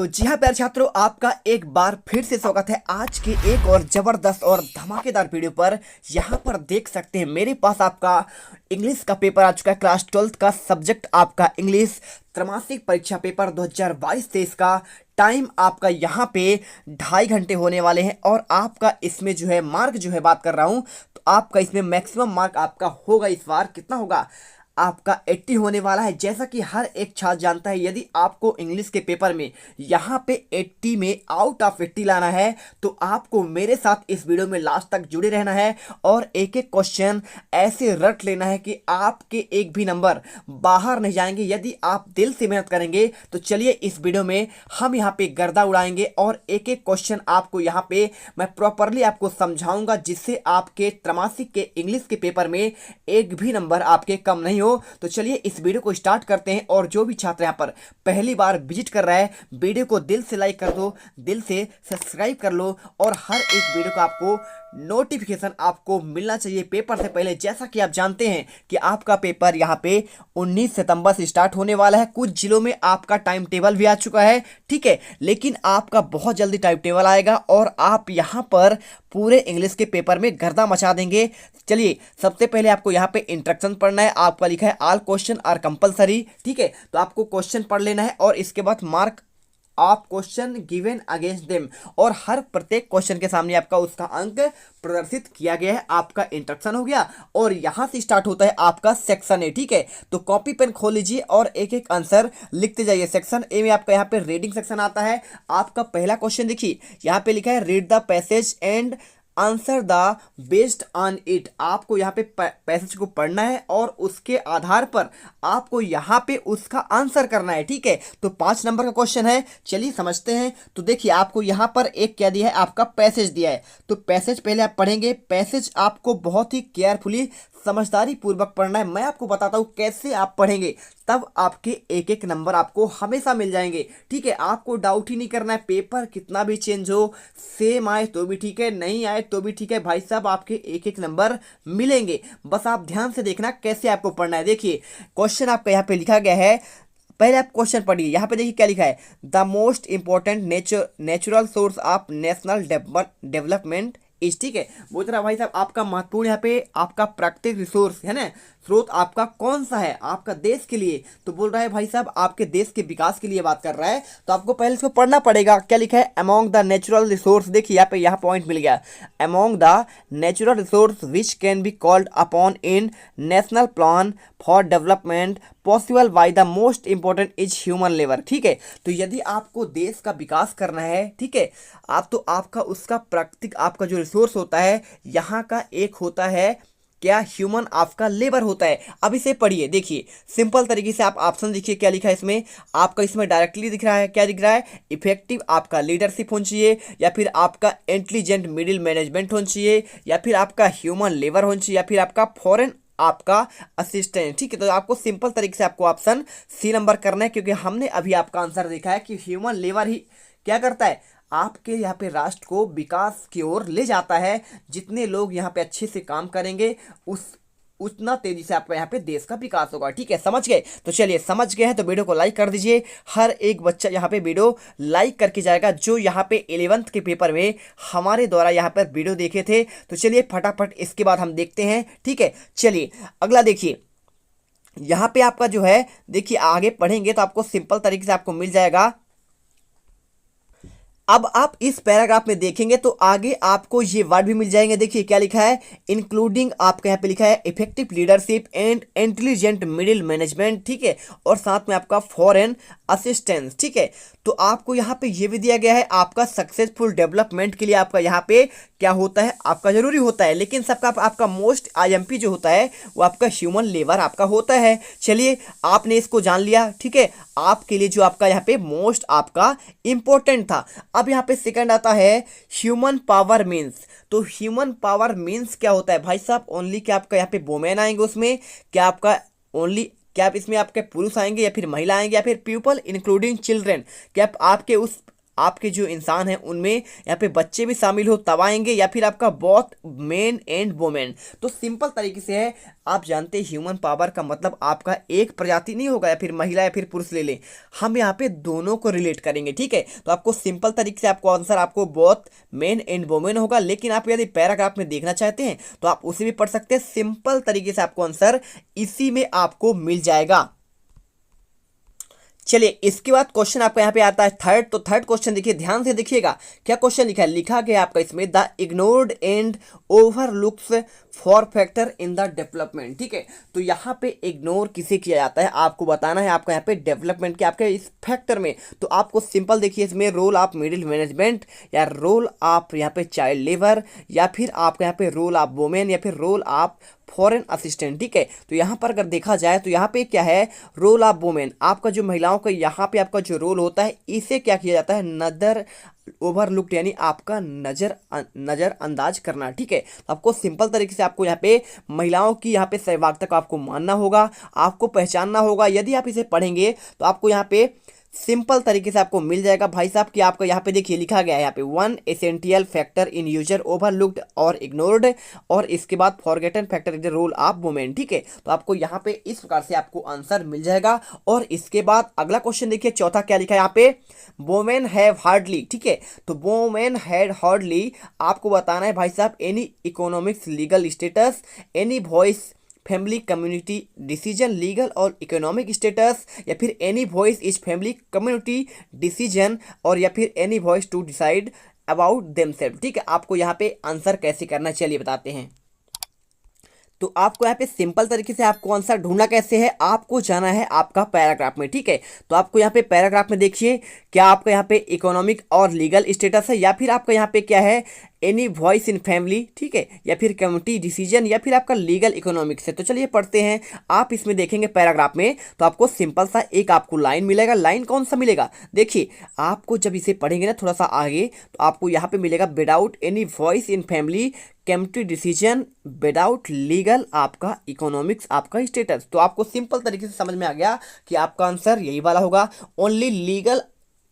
तो जी हाँ प्यारे छात्रों, आपका एक बार फिर से स्वागत है आज के एक और जबरदस्त और धमाकेदार वीडियो पर। यहाँ पर देख सकते हैं मेरे पास आपका इंग्लिश का पेपर आ चुका है। क्लास 12th का सब्जेक्ट आपका इंग्लिश त्रैमासिक परीक्षा पेपर 2022-23 का टाइम आपका यहाँ पे 2.5 घंटे होने वाले हैं। और आपका इसमें जो है मार्क जो है बात कर रहा हूँ, तो आपका इसमें मैक्सिमम मार्क आपका होगा इस बार कितना होगा, आपका 80 होने वाला है। जैसा कि हर एक छात्र जानता है, यदि आपको इंग्लिश के पेपर में यहाँ पे 80 में आउट ऑफ 80 लाना है तो आपको मेरे साथ इस वीडियो में लास्ट तक जुड़े रहना है और एक एक क्वेश्चन ऐसे रट लेना है कि आपके एक भी नंबर बाहर नहीं जाएंगे। यदि आप दिल से मेहनत करेंगे तो चलिए इस वीडियो में हम यहाँ पे गर्दा उड़ाएंगे और एक एक क्वेश्चन आपको यहाँ पे मैं प्रॉपरली आपको समझाऊंगा, जिससे आपके त्रैमासिक के इंग्लिश के पेपर में एक भी नंबर आपके कम नहीं हो। तो चलिए इस वीडियो को स्टार्ट करते हैं। और जो भी छात्र यहाँ पर पहली बार विजिट कर रहा है, वीडियो को दिल से लाइक कर दो, दिल से सब्सक्राइब कर लो और हर एक वीडियो का आपको नोटिफिकेशन आपको मिलना चाहिए पेपर से पहले। जैसा कि आप जानते हैं कि आपका पेपर यहाँ पे 19 सितंबर से स्टार्ट होने वाला है। कुछ जिलों में आपका टाइम टेबल भी आ चुका है, ठीक है, लेकिन आपका बहुत जल्दी टाइम टेबल आएगा और आप यहाँ पर पूरे इंग्लिश के पेपर में गर्दा मचा देंगे। चलिए सबसे पहले आपको यहाँ पे इंस्ट्रक्शन पढ़ना है। आपका लिखा है ऑल क्वेश्चन आर कंपलसरी, ठीक है, तो आपको क्वेश्चन पढ़ लेना है और इसके बाद मार्क आप क्वेश्चन गिवन अगेंस्ट देम, और हर प्रत्येक क्वेश्चन के सामने आपका उसका अंक प्रदर्शित किया गया है। आपका इंस्ट्रक्शन हो गया और यहां से स्टार्ट होता है आपका सेक्शन ए, ठीक है। तो कॉपी पेन खोल लीजिए और एक एक आंसर लिखते जाइए। सेक्शन ए में आपका यहाँ पे रीडिंग सेक्शन आता है। आपका पहला क्वेश्चन देखिए, यहाँ पे लिखा है read the passage and answer the based on it. आपको यहाँ पे पैसेज को पढ़ना है और उसके आधार पर आपको यहाँ पे उसका आंसर करना है, ठीक है। तो 5 नंबर का क्वेश्चन है, चलिए समझते हैं। तो देखिए आपको यहाँ पर एक क्या दिया है, आपका पैसेज दिया है। तो पैसेज पहले आप पढ़ेंगे। पैसेज आपको बहुत ही केयरफुली समझदारी पूर्वक पढ़ना है। मैं आपको बताता हूँ कैसे आप पढ़ेंगे, तब आपके एक एक नंबर आपको हमेशा मिल जाएंगे, ठीक है। आपको डाउट ही नहीं करना है। पेपर कितना भी चेंज हो, सेम आए तो भी ठीक है, नहीं आए तो भी ठीक है, भाई साहब आपके एक एक नंबर मिलेंगे। बस आप ध्यान से देखना कैसे आपको पढ़ना है। देखिए क्वेश्चन आपका यहाँ पे लिखा गया है, पहले आप क्वेश्चन पढ़िए। यहाँ पे देखिए क्या लिखा है, the most important natural source of national development इस, ठीक है। बोल रहा भाई साहब आपका महत्वपूर्ण यहाँ पे आपका प्राकृतिक रिसोर्स है ना, स्रोत आपका कौन सा है आपका देश के लिए। तो बोल रहा है भाई साहब आपके देश के विकास के लिए बात कर रहा है, तो आपको पहले इसको पढ़ना पड़ेगा। क्या लिखा है, अमोंग द नेचुरल रिसोर्स, देखिए यहाँ पे यहाँ पॉइंट मिल गया, among the natural resource which can be called upon in national plan for development possible by the most important is human labour, ठीक है। तो यदि आपको देश का विकास करना है, ठीक है, आप तो आपका उसका प्राकृतिक आपका जो रिसोर्स होता है यहाँ का एक होता है क्या, ह्यूमन आपका लेबर होता है। अब इसे पढ़िए, देखिए सिंपल तरीके से आप ऑप्शन देखिए क्या लिखा है इसमें। आपका इसमें डायरेक्टली दिख रहा है, क्या दिख रहा है, इफेक्टिव आपका लीडरशिप होना चाहिए, या फिर आपका इंटेलिजेंट मिडिल मैनेजमेंट होना चाहिए, या फिर आपका ह्यूमन लेबर होना चाहिए, या फिर आपका फॉरेन आपका असिस्टेंट, ठीक है। तो आपको सिंपल तरीके से आपको ऑप्शन सी नंबर करना है, क्योंकि हमने अभी आपका आंसर देखा है कि ह्यूमन लेबर ही क्या करता है, आपके यहाँ पे राष्ट्र को विकास की ओर ले जाता है। जितने लोग यहाँ पे अच्छे से काम करेंगे उतना तेजी से आपका यहाँ पे देश का विकास होगा, ठीक है। समझ गए? तो चलिए समझ गए हैं तो वीडियो को लाइक कर दीजिए। हर एक बच्चा यहाँ पे वीडियो लाइक करके जाएगा जो यहाँ पे 11th के पेपर में हमारे द्वारा यहाँ पर वीडियो देखे थे। तो चलिए फटाफट इसके बाद हम देखते हैं, ठीक है। चलिए अगला देखिए, यहाँ पे आपका जो है देखिए आगे पढ़ेंगे तो आपको सिंपल तरीके से आपको मिल जाएगा। अब आप इस पैराग्राफ में देखेंगे तो आगे आपको ये वर्ड भी मिल जाएंगे। देखिए क्या लिखा है, इंक्लूडिंग आपका यहाँ पे लिखा है effective leadership and intelligent middle management, ठीक है, और साथ में आपका फॉरेन असिस्टेंस, ठीक है। तो आपको यहाँ पे ये भी दिया गया है आपका सक्सेसफुल डेवलपमेंट के लिए आपका यहाँ पे क्या होता है, आपका जरूरी होता है, लेकिन सबका आपका मोस्ट आईएमपी जो होता है वो आपका ह्यूमन लेबर आपका होता है। चलिए आपने इसको जान लिया, ठीक है, आपके लिए जो आपका यहाँ पे मोस्ट आपका इंपॉर्टेंट था। अब यहाँ पे सेकंड आता है ह्यूमन पावर मीन्स। तो ह्यूमन पावर मीन्स क्या होता है भाई साहब, ओनली क्या आपका यहाँ पे वुमेन आएंगे उसमें, क्या आपका ओनली क्या आप इसमें आपके पुरुष आएंगे या फिर महिला आएंगे, या फिर पीपल इंक्लूडिंग चिल्ड्रेन, क्या आपके उस आपके जो इंसान हैं उनमें यहाँ पे बच्चे भी शामिल हो तब आएंगे, या फिर आपका बोथ मेन एंड वोमेन। तो सिंपल तरीके से है, आप जानते हैं ह्यूमन पावर का मतलब आपका एक प्रजाति नहीं होगा या फिर महिला या फिर पुरुष ले लें, हम यहाँ पे दोनों को रिलेट करेंगे, ठीक है। तो आपको सिंपल तरीके से आपको आंसर आपको बोथ मेन एंड वोमेन होगा। लेकिन आप यदि पैराग्राफ में देखना चाहते हैं तो आप उसे भी पढ़ सकते हैं, सिंपल तरीके से आपको आंसर इसी में आपको मिल जाएगा। चलिए इसके बाद क्वेश्चन आपका यहाँ पे आता है थर्ड। तो थर्ड क्वेश्चन देखिए, ध्यान से देखिएगा क्या क्वेश्चन लिखा है। लिखा गया आपका इसमें the ignored and overlooks for factor in the development, ठीक है। तो यहाँ पे इग्नोर किसे किया जाता है आपको बताना है, आपका यहाँ पे डेवलपमेंट के आपके इस फैक्टर में। तो आपको सिंपल देखिए इसमें रोल ऑफ मिडिल मैनेजमेंट, या रोल ऑफ यहाँ पे चाइल्ड लेबर, या फिर आपका यहाँ पे रोल ऑफ वुमेन, या फिर रोल ऑफ फॉरेन असिस्टेंट, ठीक है। तो यहाँ पर अगर देखा जाए तो यहाँ पे क्या है, रोल ऑफ वुमेन, आपका जो महिलाओं का यहाँ पे आपका जो रोल होता है इसे क्या किया जाता है, नदर ओवरलुक्ड, यानी आपका नजर अंदाज करना, ठीक है। तो आपको सिंपल तरीके से आपको यहाँ पे महिलाओं की यहाँ पे सहभागिता को आपको मानना होगा, आपको पहचानना होगा। यदि आप इसे पढ़ेंगे तो आपको यहाँ पे सिंपल तरीके से आपको मिल जाएगा भाई साहब कि आपका यहाँ पे देखिए लिखा गया है यहाँ पे one essential factor in user overlooked और इग्नोर्ड, और इसके बाद forgotten factor in the role of women, ठीक है। तो आपको यहाँ पे इस प्रकार से आपको आंसर मिल जाएगा। और इसके बाद अगला क्वेश्चन देखिए, चौथा क्या लिखा है यहाँ पे, वुमेन हैव हार्डली, ठीक है। तो वुमेन हैड हार्डली आपको बताना है भाई साहब any economics legal status, any voice family community decision legal और इकोनॉमिक स्टेटस, या फिर any voice is family community decision, और या फिर any voice to decide about themselves, ठीक है। आपको यहाँ पे आंसर कैसे करना है चलिए बताते हैं। तो आपको यहाँ पे सिंपल तरीके से आपको आंसर ढूंढना कैसे है, आपको जाना है आपका पैराग्राफ में, ठीक है। तो आपको यहाँ पे पैराग्राफ में देखिए क्या आपका यहाँ पे इकोनॉमिक और लीगल स्टेटस है, या फिर आपका यहाँ पे क्या है एनी वॉइस इन फैमिली, ठीक है, या फिर कम्युनिटी डिसीजन, या फिर आपका लीगल इकोनॉमिक्स है। तो चलिए पढ़ते हैं। आप इसमें देखेंगे पैराग्राफ में तो आपको सिंपल सा एक आपको लाइन मिलेगा। लाइन कौन सा मिलेगा, देखिए आपको जब इसे पढ़ेंगे ना थोड़ा सा आगे तो आपको यहाँ पे मिलेगा without any voice in family community decision without legal आपका इकोनॉमिक्स आपका स्टेटस। तो आपको सिंपल तरीके से समझ में आ गया कि आपका आंसर यही वाला होगा, ओनली लीगल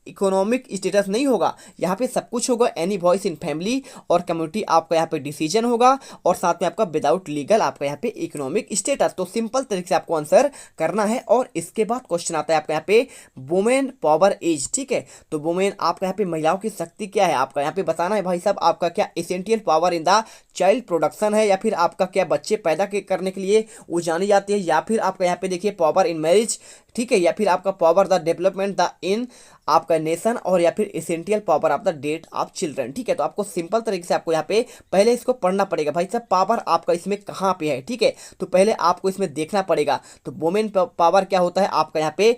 इकोनॉमिक स्टेटस नहीं होगा, यहाँ पे सब कुछ होगा, एनी वॉइस इन फैमिली और कम्युनिटी आपका यहाँ पे डिसीजन होगा, और साथ में आपका विदाउट लीगल आपका यहाँ पे इकोनॉमिक स्टेटस। तो सिंपल तरीके से आपको आंसर करना है। और इसके बाद क्वेश्चन आता है आपका यहाँ पे वुमेन पावर एज, ठीक है। तो वुमेन आपका यहाँ पे महिलाओं की शक्ति क्या है आपका यहाँ पे बताना है भाई साहब, आपका क्या essential power in the child production है, या फिर आपका क्या बच्चे पैदा करने के लिए वो जानी जाती है, या फिर आपका यहाँ पे देखिए पावर इन मैरिज, ठीक है, या फिर आपका power the development the in आपका नेशन, और या फिर essential power of the date of children, ठीक है। तो आपको सिंपल तरीके से आपको यहाँ पे पहले इसको पढ़ना पड़ेगा भाई साहब, पावर आपका इसमें कहाँ पे है, ठीक है। तो पहले आपको इसमें देखना पड़ेगा। तो वुमेन पावर क्या होता है आपका यहाँ पे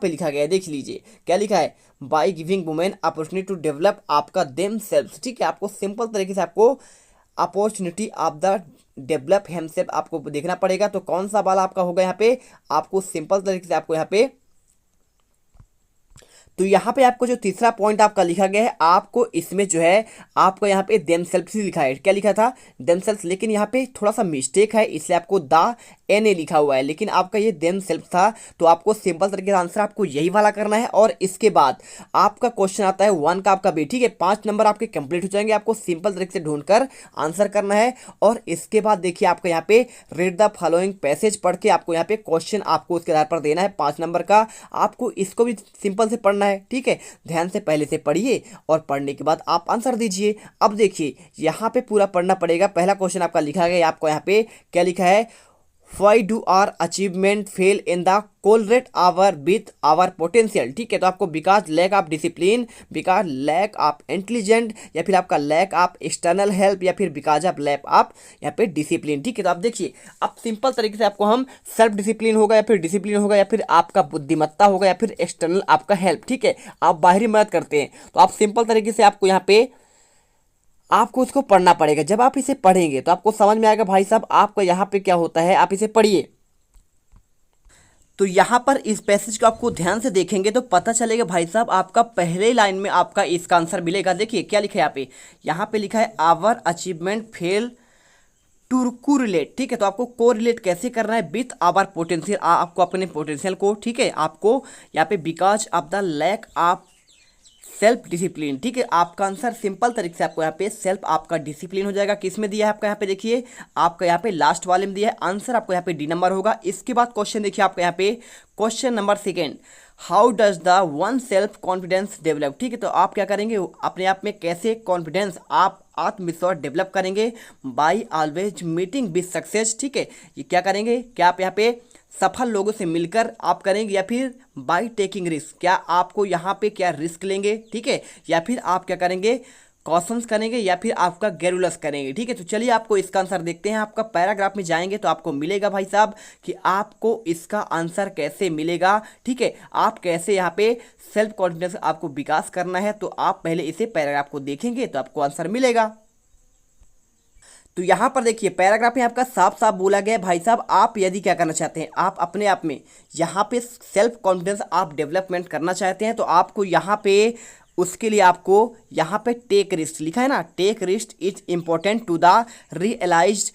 लिखा गया है, देख लीजिए क्या लिखा है, by giving women opportunity to develop आपका देम सेल्फ, ठीक है। आपको सिंपल तरीके से आपको opportunity of the develop himself आपको देखना पड़ेगा। तो कौन सा वाला आपका होगा यहाँ पे, आपको सिंपल तरीके से आपको यहाँ पे, तो यहाँ पे आपको जो तीसरा पॉइंट आपका लिखा गया है आपको इसमें जो है आपको यहाँ पे देमसेल्फ लिखा है, क्या लिखा था देमसेल्फ, लेकिन यहाँ पे थोड़ा सा मिस्टेक है इसलिए आपको द एन ए लिखा हुआ है, लेकिन आपका ये देमसेल्फ था। तो आपको सिंपल तरीके से आंसर आपको यही वाला करना है। और इसके बाद आपका क्वेश्चन आता है 1 का आपका बी, ठीक है। 5 नंबर आपके कंप्लीट हो जाएंगे, आपको सिंपल तरीके से ढूंढकर आंसर करना है। और इसके बाद देखिए आपका यहाँ पे रीड द फॉलोइंग पैसेज पढ़ के आपको यहाँ पे क्वेश्चन आपको उसके आधार पर देना है 5 नंबर का। आपको इसको भी सिंपल से पढ़ना है, ठीक है। ध्यान से पहले से पढ़िए और पढ़ने के बाद आप आंसर दीजिए। अब देखिए यहाँ पे पूरा पढ़ना पड़ेगा। पहला क्वेश्चन आपका लिखा गया, आपको यहाँ पे क्या लिखा है, Why do our achievement fail in the correlate our with our potential, ठीक है। तो आपको because lack of discipline, because lack of intelligent, या फिर आपका लैक ऑफ एक्सटर्नल हेल्प, या फिर बिकॉज ऑफ लैक ऑफ यहाँ पे डिसिप्लिन, ठीक है। तो आप देखिए अब सिंपल तरीके से आपको हम सेल्फ डिसिप्लिन होगा, या फिर डिसिप्लिन होगा, या फिर आपका बुद्धिमत्ता होगा, या फिर एक्सटर्नल आपका हेल्प, ठीक है। आप बाहरी मदद करते हैं तो आप सिंपल तरीके से आपको यहाँ पे आपको इसको पढ़ना पड़ेगा। जब आप इसे पढ़ेंगे तो आपको समझ में आएगा भाई साहब आपका यहाँ पे क्या होता है। आप इसे पढ़िए तो यहाँ पर इस पैसेज को आपको ध्यान से देखेंगे तो पता चलेगा भाई साहब आपका पहले लाइन में आपका इसका आंसर मिलेगा। देखिए क्या लिखा है यहाँ पे लिखा है our achievement fail to correlate, ठीक है। तो आपको कोरिलेट कैसे करना है विथ आवर पोटेंशियल, आपको अपने पोटेंशियल को, ठीक है, आपको यहाँ पे because of the lack of self discipline. ठीक है, आपका आंसर सिंपल तरीके से आपको यहाँ पे सेल्फ आपका डिसिप्लिन हो जाएगा। किस में दिया है आपका यहाँ पे देखिए, आपका यहाँ पे लास्ट वाले में दिया है, आंसर आपको यहाँ पे डी नंबर होगा। इसके बाद क्वेश्चन देखिए आपका यहाँ पे question number second, how does the one self confidence develop. ठीक है, तो आप क्या करेंगे, अपने आप में कैसे कॉन्फिडेंस आप आत्मविश्वास डेवलप करेंगे, by always meeting with success. ठीक है, ये क्या करेंगे, क्या आप यहाँ पे सफल लोगों से मिलकर आप करेंगे, या फिर बाई टेकिंग रिस्क, क्या आपको यहाँ पे क्या रिस्क लेंगे। ठीक है, या फिर आप क्या करेंगे, कॉशंस करेंगे, या फिर आपका गैरुलस करेंगे। ठीक है, तो चलिए आपको इसका आंसर देखते हैं। आपका पैराग्राफ में जाएंगे तो आपको मिलेगा भाई साहब कि आपको इसका आंसर कैसे मिलेगा। ठीक है, आप कैसे यहाँ पे सेल्फ कॉन्फिडेंस आपको विकास करना है, तो आप पहले इसे पैराग्राफ को देखेंगे तो आपको आंसर मिलेगा। तो यहाँ पर देखिए पैराग्राफ में आपका साफ साफ बोला गया है भाई साहब, आप यदि क्या करना चाहते हैं, आप अपने आप में यहाँ पे सेल्फ कॉन्फिडेंस आप डेवलपमेंट करना चाहते हैं, तो आपको यहाँ पे उसके लिए आपको यहाँ पे टेक रिस्क लिखा है ना, take risk is important to the realise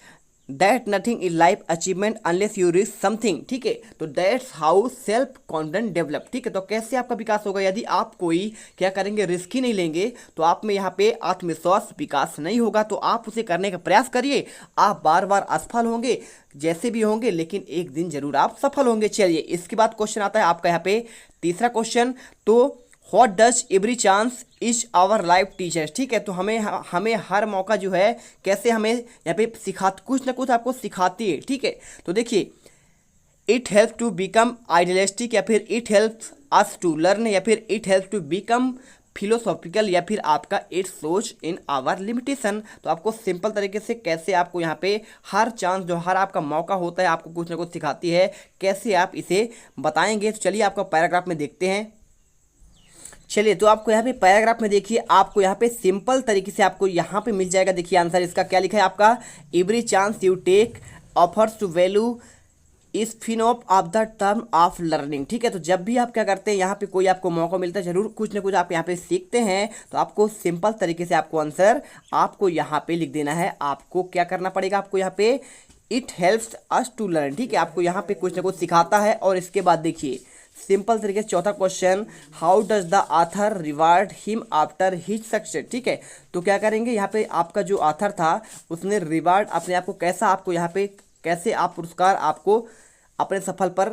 that nothing is life achievement unless you risk something. ठीक है, तो that's how self confidence develop. ठीक है, तो कैसे आपका विकास होगा, यदि आप कोई क्या करेंगे, रिस्क ही नहीं लेंगे, तो आप में यहाँ पे आत्मविश्वास विकास नहीं होगा। तो आप उसे करने का प्रयास करिए, आप बार बार असफल होंगे जैसे भी होंगे, लेकिन एक दिन जरूर आप सफल होंगे। चलिए इसके बाद क्वेश्चन आता है आपका यहाँ पे तीसरा क्वेश्चन, तो what does every chance is our life teachers. ठीक है, तो हमें हर मौका जो है कैसे हमें यहाँ पे कुछ ना कुछ आपको सिखाती है। ठीक है, तो देखिए it help to become idealistic, या फिर it help us to learn, या फिर it help to become philosophical, या फिर आपका इट सोच इन आवर लिमिटेशन। तो आपको सिंपल तरीके से कैसे आपको यहाँ पे हर चांस जो हर आपका मौका होता है आपको कुछ ना कुछ सिखाती है, कैसे आप इसे बताएंगे। तो चलिए आपका पैराग्राफ में देखते हैं। चलिए तो आपको यहाँ पे पैराग्राफ में देखिए, आपको यहाँ पे सिंपल तरीके से आपको यहाँ पे मिल जाएगा। देखिए आंसर इसका क्या लिखा है आपका, every chance you take offers to value is फिनोप of the term of learning. ठीक है, तो जब भी आप क्या करते हैं, यहाँ पे कोई आपको मौका मिलता है, जरूर कुछ ना कुछ आप यहाँ पे सीखते हैं। तो आपको सिंपल तरीके से आपको आंसर आपको यहाँ पे लिख देना है। आपको क्या करना पड़ेगा, आपको यहाँ पे it helps us to learn. ठीक है, आपको यहाँ पे कुछ ना कुछ सिखाता है। और इसके बाद देखिए सिंपल तरीके से चौथा question, how does the author reward him after his success. ठीक है, तो क्या करेंगे, यहाँ पे आपका जो आथर था उसने रिवार्ड अपने आप को कैसा, आपको यहाँ पे कैसे आप पुरस्कार आपको अपने सफल पर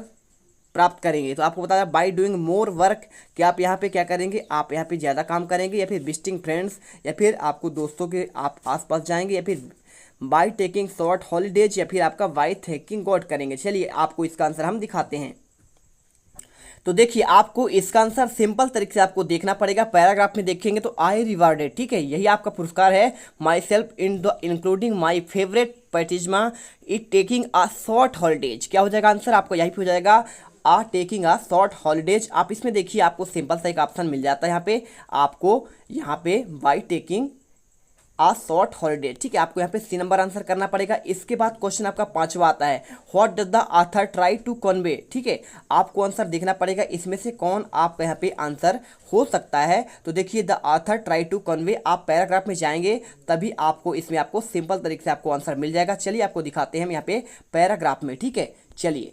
प्राप्त करेंगे। तो आपको बताया बाय डूइंग मोर वर्क, कि आप यहाँ पे क्या करेंगे, आप यहाँ पे ज़्यादा काम करेंगे, या फिर विजिटिंग फ्रेंड्स, या फिर आपको दोस्तों के आप आसपास जाएंगे, या फिर बाय टेकिंग शॉर्ट हॉलीडेज, या फिर आपका बाय थैंकिंग गॉड करेंगे। चलिए आपको इसका आंसर हम दिखाते हैं। तो देखिए आपको इसका आंसर सिंपल तरीके से आपको देखना पड़ेगा। पैराग्राफ में देखेंगे तो आई रिवार्डेड, ठीक है, यही आपका पुरस्कार है, my self in the including my favourite पैटिज्मा it taking a short holidays. क्या हो जाएगा आंसर आपका, यही पे हो जाएगा आ टेकिंग अ शॉर्ट हॉलीडेज। आप इसमें देखिए आपको सिंपल सा एक ऑप्शन मिल जाता है यहाँ पे, आपको यहाँ पे by taking a short holiday. ठीक है, आपको यहाँ पे सी नंबर आंसर करना पड़ेगा। इसके बाद क्वेश्चन आपका पांचवा आता है, what does the author try to convey. ठीक है, आपको आंसर देखना पड़ेगा इसमें से कौन आपका यहाँ पे आंसर हो सकता है। तो देखिए the author try to convey, आप पैराग्राफ में जाएंगे तभी आपको इसमें आपको सिंपल तरीके से आपको आंसर मिल जाएगा। चलिए आपको दिखाते हैं हम यहाँ पे पैराग्राफ में। ठीक है, चलिए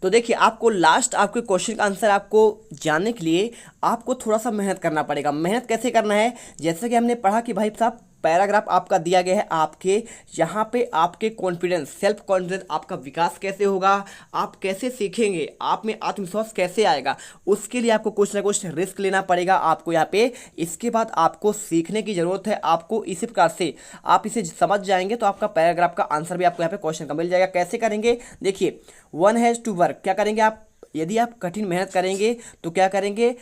तो देखिए आपको लास्ट आपके क्वेश्चन का आंसर आपको जानने के लिए आपको थोड़ा सा मेहनत करना पड़ेगा। मेहनत कैसे करना है, जैसे कि हमने पढ़ा कि भाई साहब पैराग्राफ आपका दिया गया है, आपके यहाँ पे आपके कॉन्फिडेंस सेल्फ कॉन्फिडेंस आपका विकास कैसे होगा, आप कैसे सीखेंगे, आप में आत्मविश्वास कैसे आएगा, उसके लिए आपको कुछ ना कुछ रिस्क लेना पड़ेगा आपको यहाँ पे। इसके बाद आपको सीखने की ज़रूरत है। आपको इसी प्रकार से आप इसे समझ जाएंगे तो आपका पैराग्राफ का आंसर भी आपको यहाँ पे क्वेश्चन का मिल जाएगा। कैसे करेंगे, देखिए वन हैज़ टू वर्क, क्या करेंगे आप, यदि आप कठिन मेहनत करेंगे तो क्या करेंगे,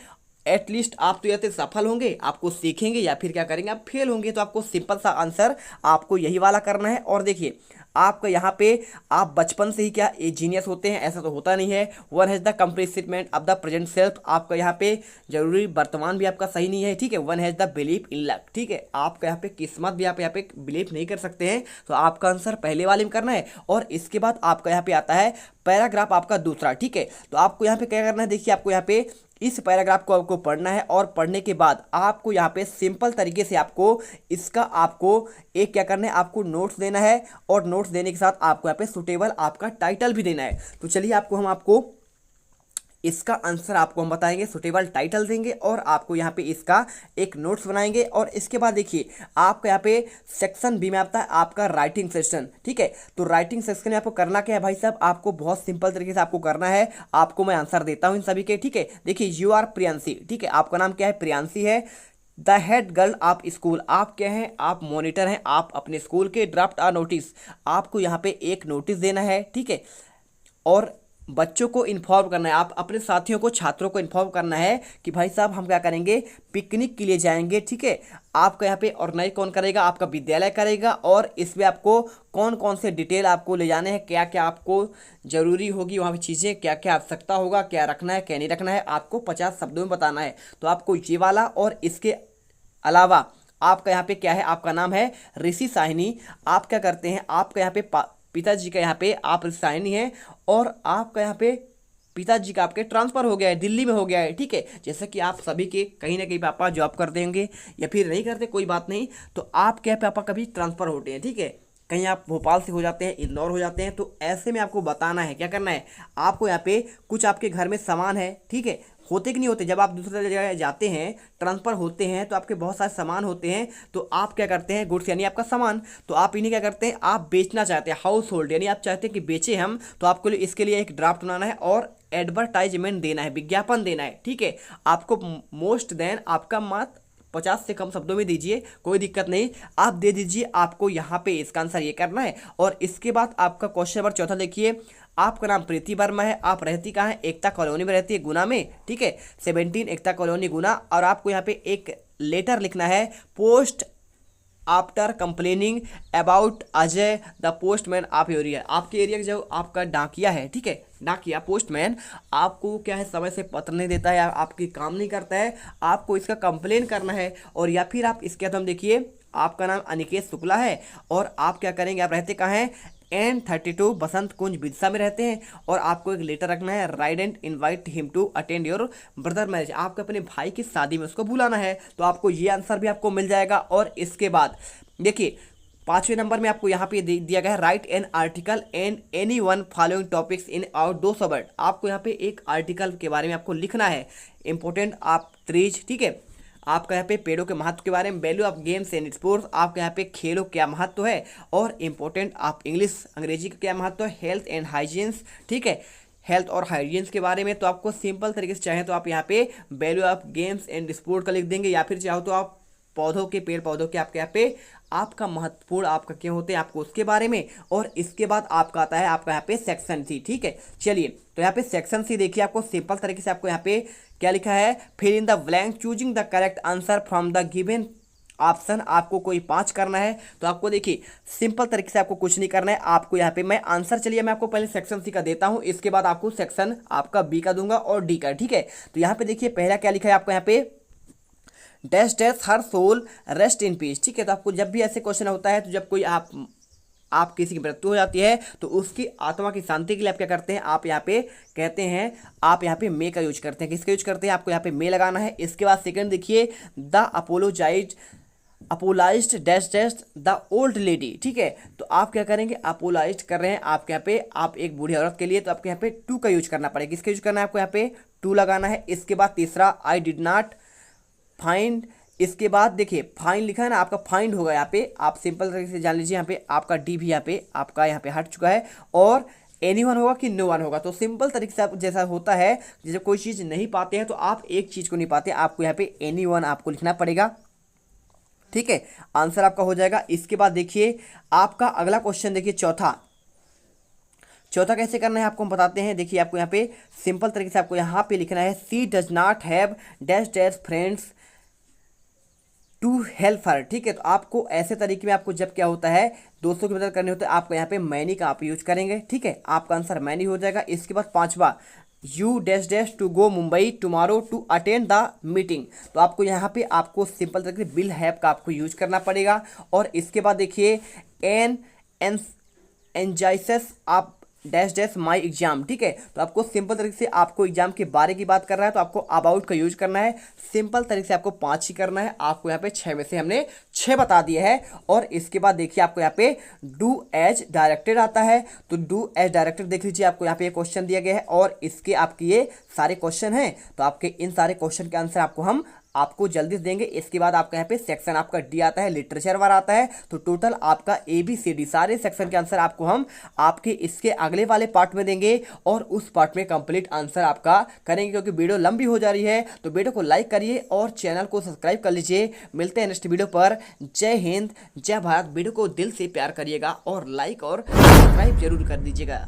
एटलीस्ट आप तो या तो सफल होंगे, आपको सीखेंगे, या फिर क्या करेंगे आप फेल होंगे। तो आपको सिंपल सा आंसर आपको यही वाला करना है। और देखिए आपका यहाँ पे आप बचपन से ही क्या जीनियस होते हैं, ऐसा तो होता नहीं है। One has the complete statement of the present self, आपका यहाँ पे जरूरी वर्तमान भी आपका सही नहीं है। ठीक है, one has the belief in luck, ठीक है, आपका यहाँ पे किस्मत भी आप यहाँ पे बिलीव नहीं कर सकते हैं। तो आपका आंसर पहले वाले में करना है। और इसके बाद आपका यहाँ पे आता है पैराग्राफ आपका दूसरा। ठीक है, तो आपको यहाँ पे क्या करना है, देखिए आपको यहाँ पे इस पैराग्राफ को आपको पढ़ना है, और पढ़ने के बाद आपको यहाँ पे सिंपल तरीके से आपको इसका आपको एक क्या करना है, आपको नोट्स देना है, और नोट्स देने के साथ आपको यहाँ पे सुटेबल आपका टाइटल भी देना है। तो चलिए आपको हम आपको इसका आंसर आपको हम बताएंगे, सुटेबल टाइटल देंगे और आपको यहाँ पे इसका एक नोट्स बनाएंगे। और इसके बाद देखिए आपका यहाँ पे सेक्शन बी में आता है आपका राइटिंग सेक्शन, ठीक है। तो राइटिंग सेक्शन में आपको करना क्या है भाई साहब, आपको बहुत सिंपल तरीके से आपको करना है। आपको मैं आंसर देता हूँ इन सभी के, ठीक है। देखिए यू आर प्रियांशी, ठीक है, आपका नाम क्या है, प्रियांशी है। The head girl of school, आप क्या हैं, आप मॉनिटर हैं, आप अपने स्कूल के। ड्राफ्ट आ नोटिस, आपको यहाँ पे एक नोटिस देना है, ठीक है। और बच्चों को इन्फॉर्म करना है, आप अपने साथियों को, छात्रों को इन्फॉर्म करना है कि भाई साहब हम क्या करेंगे, पिकनिक के लिए जाएंगे, ठीक है। आपका यहाँ पे ऑर्गेनाइज कौन करेगा, आपका विद्यालय करेगा। और इसमें आपको कौन कौन से डिटेल आपको ले जाने हैं, क्या क्या आपको जरूरी होगी वहाँ पे चीज़ें, क्या क्या आवश्यकता होगा, क्या रखना है क्या नहीं रखना है, आपको 50 शब्दों में बताना है। तो आपको ये वाला और इसके अलावा आपका यहाँ पे क्या है, आपका नाम है ऋषि साहिनी। आप क्या करते हैं, आपका यहाँ पे पिताजी का यहाँ पे आप ऋषि साहिनी हैं और आपका यहाँ पे पिताजी का आपके ट्रांसफर हो गया है, दिल्ली में हो गया है, ठीक है। जैसे कि आप सभी के कहीं ना कहीं पापा जॉब कर देंगे या फिर नहीं करते, कोई बात नहीं। तो आपके यहाँ पापा कभी ट्रांसफर होते हैं, ठीक है, कहीं आप भोपाल से हो जाते हैं, इंदौर हो जाते हैं। तो ऐसे में आपको बताना है, क्या करना है, आपको यहाँ पे कुछ आपके घर में सामान है, ठीक है, होते कि नहीं होते, जब आप दूसरे जगह जाते हैं, ट्रांसफर होते हैं, तो आपके बहुत सारे सामान होते हैं। तो आप क्या करते हैं, गुड्स यानी आपका सामान, तो आप इन्हें क्या करते हैं, आप बेचना चाहते हैं, हाउस होल्ड यानी आप चाहते हैं कि बेचे हम। तो आपको इसके लिए एक ड्राफ्ट बनाना है और एडवर्टाइजमेंट देना है, विज्ञापन देना है, ठीक है। आपको मोस्ट देन आपका मत 50 से कम शब्दों में दीजिए, कोई दिक्कत नहीं, आप दे दीजिए। आपको यहाँ पे इसका आंसर ये करना है। और इसके बाद आपका क्वेश्चन नंबर चौथा देखिए, आपका नाम प्रीति वर्मा है, आप रहती कहाँ हैं, एकता कॉलोनी में रहती है, गुना में, ठीक है, 17 एकता कॉलोनी गुना। और आपको यहाँ पे एक लेटर लिखना है, post after complaining about Ajay the postman of your area. आपके एरिया जो आपका डाकिया है, ठीक है, डाकिया पोस्टमैन आपको क्या है, समय से पत्र नहीं देता है, आपकी काम नहीं करता है, आपको इसका कंप्लेन करना है। और या फिर आप इसके हम देखिए, आपका नाम अनिकेत शुक्ला है और आप क्या करेंगे, आप रहते कहाँ हैं, N32 बसंत कुंज बिरसा में रहते हैं। और आपको एक लेटर रखना है, right and invite him to attend your brother marriage, आपको अपने भाई की शादी में उसको बुलाना है। तो आपको ये आंसर भी आपको मिल जाएगा। और इसके बाद देखिए 5वें नंबर में आपको यहाँ पे दिया गया है, right an article an any one following topics in out 200 word. आपको यहाँ पे एक आर्टिकल के बारे में आपको लिखना है, इंपॉर्टेंट ऑफ ट्रीज, ठीक है, आपका यहाँ पे पेड़ों के महत्व के बारे में, value of games and sports, आपके यहाँ पे खेलों क्या महत्व है, और इंपॉर्टेंट ऑफ इंग्लिश, अंग्रेजी का क्या महत्व है, हेल्थ एंड हाइजीन्स, ठीक है, हेल्थ और हाइजीन्स के बारे में। तो आपको सिंपल तरीके से चाहें तो आप यहाँ पे value of games and sport का लिख देंगे, या फिर चाहो तो आप पौधों के, पेड़ पौधों के आपके यहाँ पे आपका महत्वपूर्ण आपका क्या होते हैं, आपको उसके बारे में। और इसके बाद आपका आता है आपका यहाँ पे सेक्शन सी, ठीक है। चलिए तो यहाँ पे सेक्शन सी देखिए, आपको सिंपल तरीके से आपको यहाँ पे क्या लिखा है, fill in the blank choosing the correct answer from the given option. आपको कोई 5 करना है। तो आपको देखिए सिंपल तरीके से आपको कुछ नहीं करना है, आपको यहाँ पे मैं आंसर, चलिए मैं आपको पहले सेक्शन सी का देता हूँ, इसके बाद आपको सेक्शन आपका बी का दूंगा और डी का, ठीक है। तो यहाँ पे देखिए पहला क्या लिखा है आपको यहाँ पे, dash dash her soul rest in peace, ठीक है। तो आपको जब भी ऐसे क्वेश्चन होता है, तो जब कोई आप किसी की मृत्यु हो जाती है तो उसकी आत्मा की शांति के लिए आप क्या करते हैं, आप यहाँ पे कहते हैं, आप यहाँ पे मे का यूज करते हैं। किसका यूज करते हैं, आपको यहाँ पे मे लगाना है। इसके बाद सेकंड देखिए, the apologized dash dash the old lady, ठीक है। तो आप क्या करेंगे, अपोलाइज्ड कर रहे हैं आपके यहाँ पे, आप एक बूढ़ी औरत के लिए, तो आपके यहाँ पे टू का यूज करना पड़ेगा। किसका यूज करना है, आपको यहाँ पे टू लगाना है। इसके बाद तीसरा, आई डिड नॉट फाइंड, इसके बाद देखिए फाइंड लिखा है ना, आपका फाइंड होगा यहाँ पे, आप सिंपल तरीके से जान लीजिए, यहाँ पे आपका डी भी यहाँ पे आपका यहाँ पे हट चुका है। और एनीवन होगा कि नो वन होगा। तो सिंपल तरीके से आप जैसा होता है, जैसे कोई चीज़ नहीं पाते हैं तो आप एक चीज़ को नहीं पाते, आपको यहाँ पे एनीवन आपको लिखना पड़ेगा, ठीक है। आंसर आपका हो जाएगा। इसके बाद देखिए आपका अगला क्वेश्चन देखिए, चौथा कैसे करना है आपको हम बताते हैं। देखिए आपको यहाँ पे सिंपल तरीके से आपको यहाँ पे लिखना है, she does not have dash dash friends to help her, ठीक है। तो आपको ऐसे तरीके में आपको जब क्या होता है, दोस्तों की मदद करनी होती है, आपको यहाँ पे मैनी का आप यूज करेंगे, ठीक है। आपका आंसर मैनी हो जाएगा। इसके बाद 5वां, you dash dash to go Mumbai tomorrow to attend the meeting. तो आपको यहाँ पे आपको सिंपल तरीके से विल हैव का आपको यूज करना पड़ेगा। और इसके बाद देखिए एन एंजाइसेस आप डैश डैश माई एग्जाम। ठीक है, तो आपको सिंपल तरीके से आपको एग्जाम के बारे की बात कर रहा है तो आपको अबाउट का यूज करना है। सिंपल तरीके से आपको 5 ही करना है। आपको यहाँ पे 6 में से हमने 6 बता दिए है। और इसके बाद देखिए आपको यहाँ पे डू एज डायरेक्टेड आता है, तो डू एज डायरेक्टेड देख लीजिए, आपको यहाँ पे क्वेश्चन दिया गया है और इसके आपके ये सारे क्वेश्चन हैं। तो आपके इन सारे क्वेश्चन के आंसर हम आपको जल्दी से देंगे। इसके बाद आपका यहाँ पे सेक्शन आपका डी आता है, लिटरेचर वाला आता है। तो टोटल आपका ABCD सारे सेक्शन के आंसर आपको हम आपके इसके अगले वाले पार्ट में देंगे और उस पार्ट में कंप्लीट आंसर आपका करेंगे। क्योंकि वीडियो लंबी हो जा रही है तो वीडियो को लाइक करिए और चैनल को सब्सक्राइब कर लीजिए। मिलते हैं नेक्स्ट वीडियो पर। जय हिंद, जय भारत। वीडियो को दिल से प्यार करिएगा और लाइक और सब्सक्राइब जरूर कर दीजिएगा।